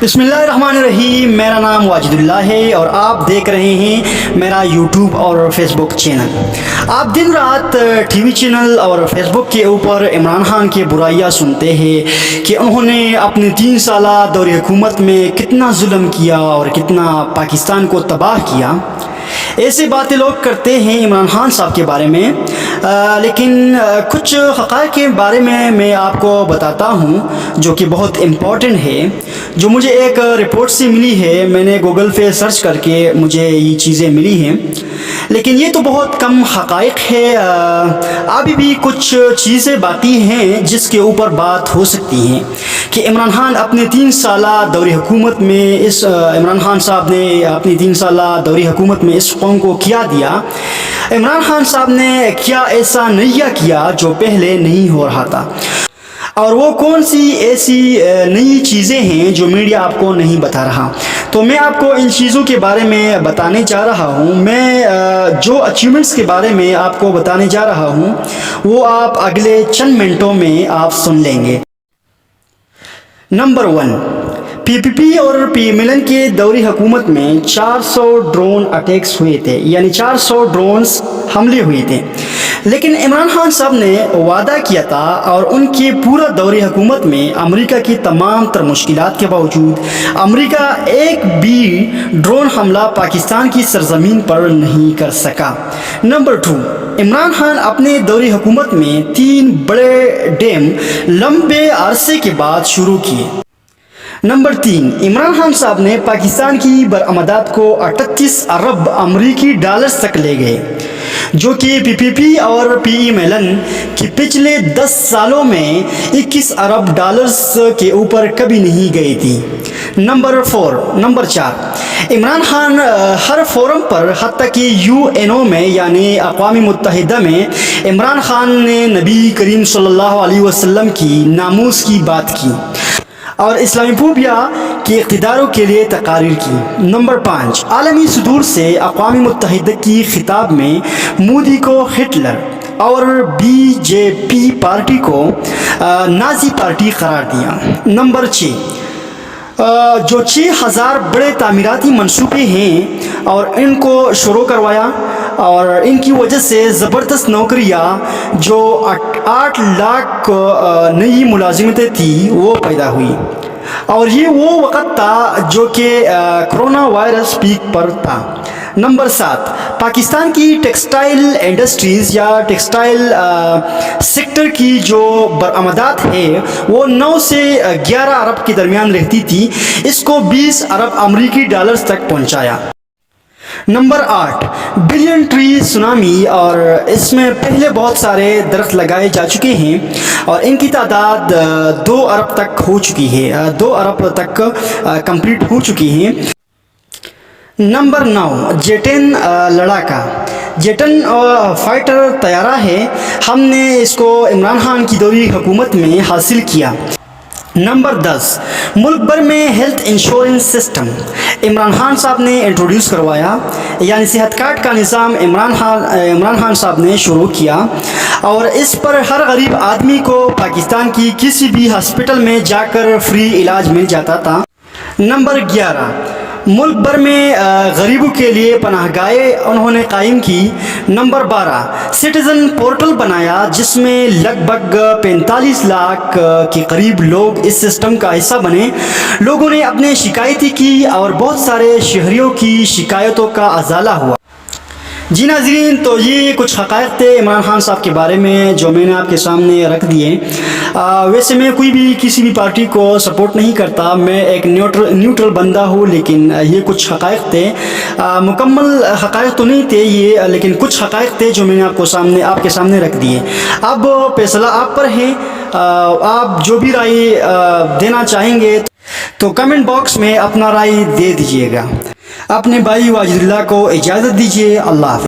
बिस्मिल्लाहिर्रहमानिर्रहीम। मेरा नाम वाजिदुल्लाह है और आप देख रहे हैं मेरा यूट्यूब और फेसबुक चैनल। आप दिन रात टीवी चैनल और फेसबुक के ऊपर इमरान खान की बुराइयां सुनते हैं कि उन्होंने अपने 3 साला दौर हुकूमत में कितना जुल्म किया और कितना पाकिस्तान को तबाह किया। ऐसे बातें लोग करते हैं इमरान खान साहब के बारे में, लेकिन कुछ हक़ाइक़ के बारे में मैं आपको बताता हूँ जो कि बहुत इम्पॉर्टेंट है, जो मुझे एक रिपोर्ट से मिली है। मैंने गूगल पे सर्च करके मुझे ये चीज़ें मिली हैं, लेकिन ये तो बहुत कम हक़ाइक़ है। अभी भी कुछ चीज़ें बाकी हैं जिसके ऊपर बात हो सकती है कि इमरान खान अपने 3 साला दौर हुकूमत में इमरान खान साहब ने अपनी 3 साला दौर हुकूमत में इस कौम को क्या दिया। इमरान खान साहब ने क्या ऐसा नया किया जो पहले नहीं हो रहा था, और वो कौन सी ऐसी नई चीज़ें हैं जो मीडिया आपको नहीं बता रहा। तो मैं आपको इन चीज़ों के बारे में बताने जा रहा हूँ। मैं जो अचीवमेंट्स के बारे में आपको बताने जा रहा हूँ वो आप अगले चंद मिनटों में आप सुन लेंगे। नंबर 1, पीपीपी और पीएमएलएन के दौरी हुकूमत में 400 ड्रोन अटैक्स हुए थे, यानी 400 ड्रोन्स हमले हुए थे। लेकिन इमरान खान साहब ने वादा किया था और उनके पूरा दौरी हुकूमत में अमेरिका की तमाम तर मुश्किलात के बावजूद अमेरिका एक भी ड्रोन हमला पाकिस्तान की सरजमीन पर नहीं कर सका। नंबर 2, इमरान खान अपने दौरी हुकूमत में 3 बड़े डैम लंबे अरसे के बाद शुरू किए। नंबर 3, इमरान खान साहब ने पाकिस्तान की बरामदात को 38 अरब अमरीकी डॉलर्स तक ले गए, जो कि पीपीपी और पीएमएलएन के पिछले 10 सालों में 21 अरब डॉलर्स के ऊपर कभी नहीं गई थी। नंबर 4, इमरान खान हर फोरम पर हत्ता कि यूएनओ में यानी अक़वाम मुत्तहिदा में इमरान खान ने नबी करीम सल्लल्लाहु अलैहि वसल्लम की नामूस की बात की और इस्लामीफोबिया के इक़्तिदारों के लिए तकारीर की। नंबर 5, आलमी सदूर से अक़वाम मुत्तहिदा की खिताब में मोदी को हिटलर और बीजेपी पार्टी को नाज़ी पार्टी करार दिया। नंबर 6, जो 6000 बड़े तामीराती मंसूबे हैं और इनको शुरू करवाया और इनकी वजह से ज़बरदस्त नौकरियां जो 8 लाख नई मुलाजिमतें थी वो पैदा हुई, और ये वो वक़्त था जो कि कोरोना वायरस पीक पर था। नंबर 7, पाकिस्तान की टेक्सटाइल इंडस्ट्रीज़ या टेक्सटाइल सेक्टर की जो बरामदात है वो 9 से 11 अरब के दरमियान रहती थी, इसको 20 अरब अमरीकी डॉलर्स तक पहुंचाया। नंबर 8, बिलियन ट्री सुनामी, और इसमें पहले बहुत सारे दरख्त लगाए जा चुके हैं और इनकी तादाद 2 अरब तक हो चुकी है, 2 अरब तक कंप्लीट हो चुकी है। नंबर 9, जेट-10 लड़ाका, जेट-10 फाइटर तैयारा है, हमने इसको इमरान खान की दौरी हुकूमत में हासिल किया। नंबर 10, मुल्क भर में health insurance system Imran Khan साहब ने इंट्रोड्यूस करवाया, यानी सेहत कार्ड का निज़ाम इमरान खान साहब ने शुरू किया और इस पर हर गरीब आदमी को पाकिस्तान की किसी भी हॉस्पिटल में जाकर फ्री इलाज मिल जाता था। नंबर 11, मुल्क भर में गरीबों के लिए पनाहगाहें उन्होंने कायम की। नंबर 12, सिटीज़न पोर्टल बनाया जिसमें लगभग 45 लाख के करीब लोग इस सिस्टम का हिस्सा बने। लोगों ने अपने शिकायतें की और बहुत सारे शहरियों की शिकायतों का अजाला हुआ। जी नाज़रीन, तो ये कुछ हक़ाइक़ थे इमरान खान साहब के बारे में जो मैंने आपके सामने रख दिए। वैसे मैं कोई भी किसी भी पार्टी को सपोर्ट नहीं करता, मैं एक न्यूट्रल बंदा हूँ, लेकिन ये कुछ हक़ाइक़ थे। मुकम्मल हक़ाइक़ तो नहीं थे ये, लेकिन कुछ हक़ाइक़ थे जो मैंने आपके सामने रख दिए। अब फैसला आप पर है, आप जो भी राय देना चाहेंगे तो कमेंट बॉक्स में अपना राय दे दीजिएगा। अपने भाई वाजिदुल्लाह को इजाज़त दीजिए। अल्लाह हाफ़िज़।